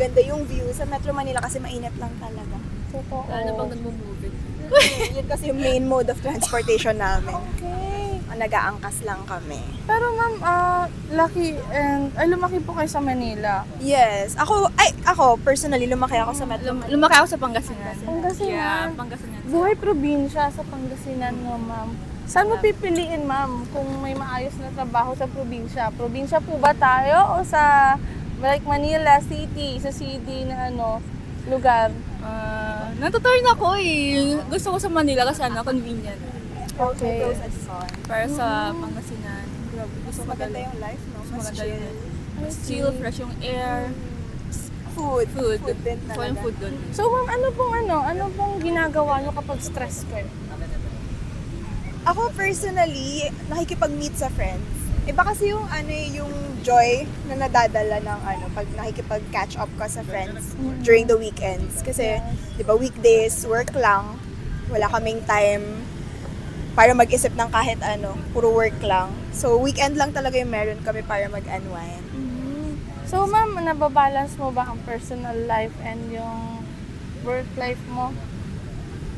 Ganda yung view sa Metro Manila kasi mainit lang talaga. Totoo. Lalo pag nagmo-movie. Yun kasi yung main mode of transportation namin. Okay. Nag-aangkas lang kami. Pero ma'am, lucky and lumaki po kayo sa Manila. Yes. Ako personally, lumaki ako sa Metro Manila. Lumaki ako sa Pangasinan. Pangasinan. Yeah, Pangasinan. Buhay probinsya sa Pangasinan no, ma'am. Saan mo pipiliin, ma'am, kung may maayos na trabaho sa probinsya? Probinsya po ba tayo o sa like Manila City, sa city na lugar? Natuturn ako eh. Gusto ko sa Manila kasi convenient. Okay. Pros and cons. Para sa Pangasinan. Grabe, gusto ko Maganda talaga. yung life, no? Mas Mas maganda chill. yun. Mas chill, fresh yung air. Food. Food. Food din Gusto ko yung talaga. food doon. So, ma'am, ano pong ginagawa nyo kapag stress kayo? Ako personally, nakikipag-meet sa friends. Iba kasi yung yung joy na nadadala ng pag nakikipag-catch up ka sa friends during the weekends. Kasi, di ba, weekdays, work lang. Wala kaming time para mag-isip ng kahit puro work lang. So, weekend lang talaga yung meron kami para mag-unwind. So, ma'am, nababalance mo ba ang personal life and yung work life mo?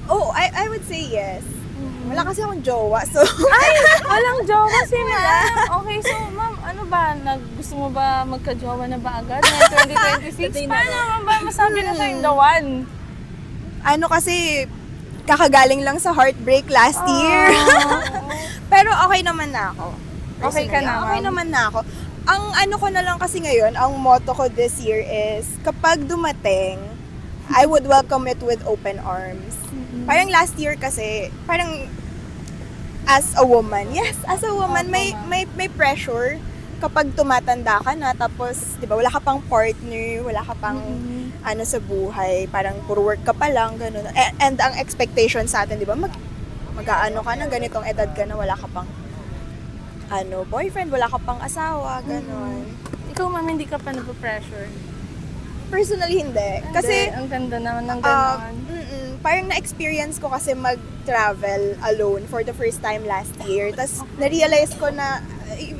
Oh, I would say yes. Wala kasi akong jowa, so... Walang jowa si ma'am. Okay, so ma'am, gusto mo ba magka-jowa na ba agad ngayong 2026? Paano naman ba masabi na siya yung the one? Kasi, kakagaling lang sa heartbreak last year. Pero okay naman na ako. Okay ka na, Okay ma'am? naman na ako. Ang ko na lang kasi ngayon, ang motto ko this year is, kapag dumating, I would welcome it with open arms. Parang last year kasi, parang as a woman, may pressure kapag tumatanda ka na, tapos, di ba, wala ka pang partner, wala ka pang sa buhay, parang puro work ka pa lang, gano'n. And ang expectation sa atin, di ba, mag-aano ka na, ganitong edad ka na, wala ka pang boyfriend, wala ka pang asawa, gano'n. Ikaw, ma'am, hindi ka pa napapressure. Personally, hindi. Kasi, Ang ganda naman ng ganon. parang na-experience ko kasi mag-travel alone for the first time last year. Tapos, na-realize ko na,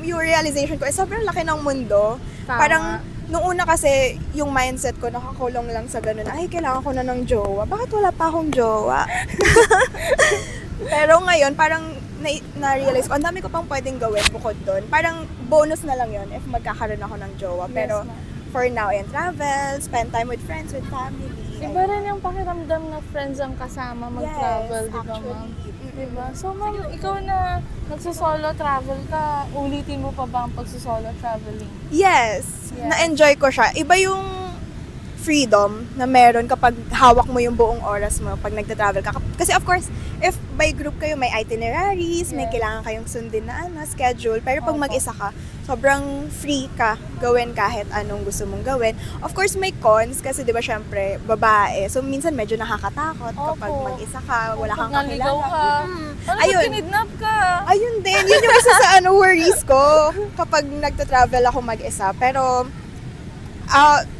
yung realization ko, sobrang laki ng mundo. Tama. Parang, nung una kasi, yung mindset ko, nakakulong lang sa ganun, ay, kailangan ko na ng jowa. Bakit wala pa akong jowa? Pero ngayon, parang, na-realize ko, ang dami ko pang pwedeng gawin bukod doon. Parang, bonus na lang yon if magkakaroon ako ng jowa. Pero, for now, travel, spend time with friends, with family. Iba rin yung pakiramdam na friends ang kasama mag-travel, di ba, ma'am? actually. Diba? So, ma'am, ikaw na nagsusolo travel ka, ulitin mo pa ba ang pagsusolo traveling? Yes, na-enjoy ko siya. Iba yung freedom na meron kapag hawak mo yung buong oras mo pag nagta-travel ka. Kasi of course, if by group kayo, may itineraries, may kailangan kayong sundin na schedule. Pero pag mag-isa ka, sobrang free ka gawin kahit anong gusto mong gawin. Of course, may cons kasi 'di ba syempre babae. So minsan medyo nakakatakot kapag mag-isa ka, wala kang Pag naligaw kakilala. ka, Ayun. kinidnap ka. Ayun din, yun yung isa sa worries ko kapag nagta-travel ako mag-isa. Pero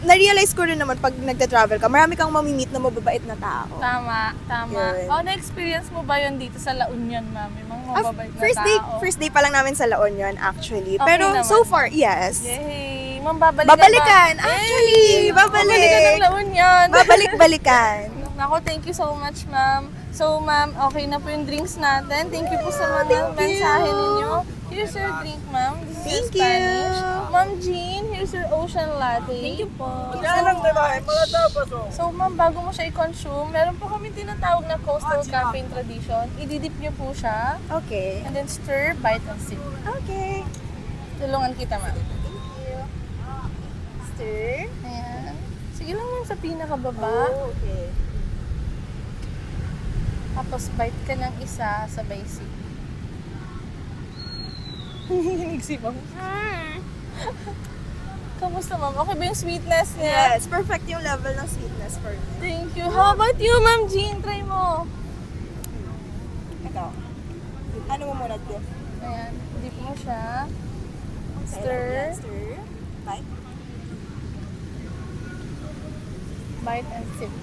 na-realize ko rin naman pag nagta-travel ka, marami kang mamimit na mababait na tao. Tama. Yun. Na-experience mo ba yun dito sa La Union, ma'am? Yung mga mababait na tao? First day pa lang namin sa La Union actually. Okay Pero naman. so far, yes. Yay! Ma'am, babalikan Babalikan, ba? actually, Yay! Babalikan ng babalik. La Union. Babalik-balikan. Nako, thank you so much, ma'am. So, ma'am, okay na po yung drinks natin. Thank you po sa mga Thank you. mensahe ninyo. Here's your drink, ma'am. This is Thank in Spanish. you. Ma'am Jean, here's your ocean latte. Thank you po. So, ma'am, bago mo siya i-consume, meron po kami tinatawag na coastal caffeine tradition. Ididip niyo po siya, Okay. and then stir, bite, and sip. Okay. Tulungan kita, ma'am. Stir. Ayan. Sige lang, ma'am, sa pinakababa. Okay. Tapos, bite ka ng isa, sabay sip. Nanginginig si ma'am. Kamusta, ma'am? Okay ba yung sweetness niya? Yes, perfect yung level ng sweetness for me. Thank you. How about you, Ma'am Jean? Try mo. Ito. Ano mo muna, Jeff? Ayan. Dip mo siya. Okay, Stir. yeah, stir. Bite. Bite and sip.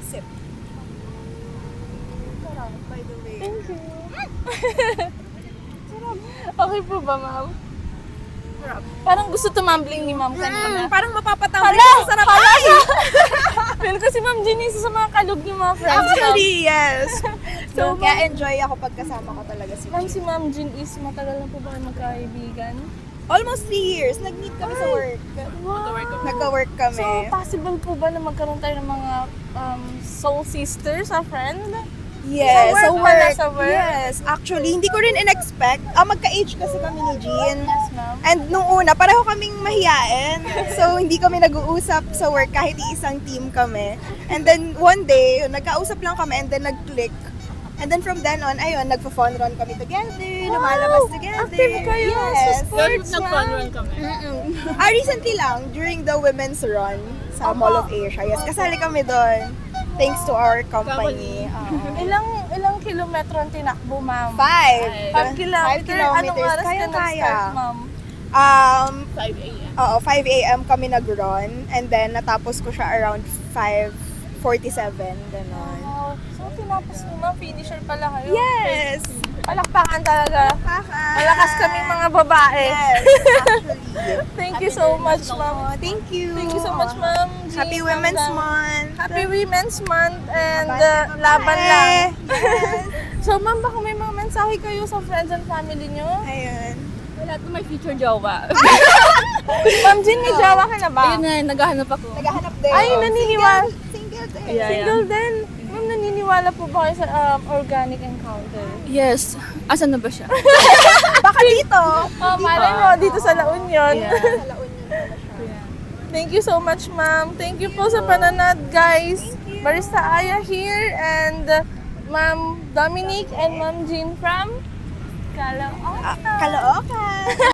Sip. Sarap, by the way. Thank you. Okay po ba, ma'am? Parang gusto tumambling ni ma'am kanina. Parang mapapatawag Hala! sa sarap. Feel ko si Ma'am Jean isa sa mga kalog niyo mga friends. Actually, yes. So, So, kaya enjoy ako pag kasama ko talaga si Ma'am, Jean. si Ma'am Jean is matagal na po ba kayo magkaibigan? Almost 3 years. Nag-meet kami sa work. Wow. Nagka-work kami. So, possible po ba na magkaroon tayo ng mga soul sisters sa friend? Yes, Sa sa work work. pala, sa work? Yes, actually, hindi ko rin in-expect. Magka-age kasi kami ni Jean. Yes, ma'am. And nung una, pareho kaming mahiyain. So, hindi kami nag-uusap sa work kahit isang team kami. And then, one day, nagkausap lang kami and then nag-click. And then from then on, ayun, nagpa-fun run kami together, lumalabas together. Active kayo sa Yes. sports, Nag-fun ma'am. run kami. Recently lang, during the women's run sa Mall of Asia. Yes, kasali kami doon. Thanks to our company. Ilang kilometro ang tinakbo, ma'am? 5. 5 kilometers. Anong oras ka Kaya. nag-start, ma'am? 5 a.m. 5 a.m. kami nag-run. And then, natapos ko siya around 5:47. Ganon. Wow. So, tinapos mo, ma'am. Finisher pala kayo. Yes! Palakpakan talaga. Malakas Malakas kaming mga babae. Yes, actually. Thank you so much, ma'am. Thank you. Thank you so much, ma'am. Jean, Happy Ma'am Women's Dam. Month. Happy Women's Month and Laban laban tayo. lang. Yes. So, ma'am, baka may mga mensahe kayo sa friends and family nyo? Ayun. Wala to may future jowa. Ma'am Jean, may jowa ka na ba? Ayun na, naghahanap ako. Naghahanap din. Ay, naniniwala. Single din. Yeah. Single din. Ma'am, naniniwala po ba kayo sa organic encounter? Yes. Asan na ba siya? Baka dito. Oh, malay mo, dito sa La Union. Yeah. Sa La Union pala siya. Thank you so much, ma'am. Thank you po sa pananood, guys. Barista Aya here and Ma'am Dominic and Ma'am Jean from Caloocan. Caloocan.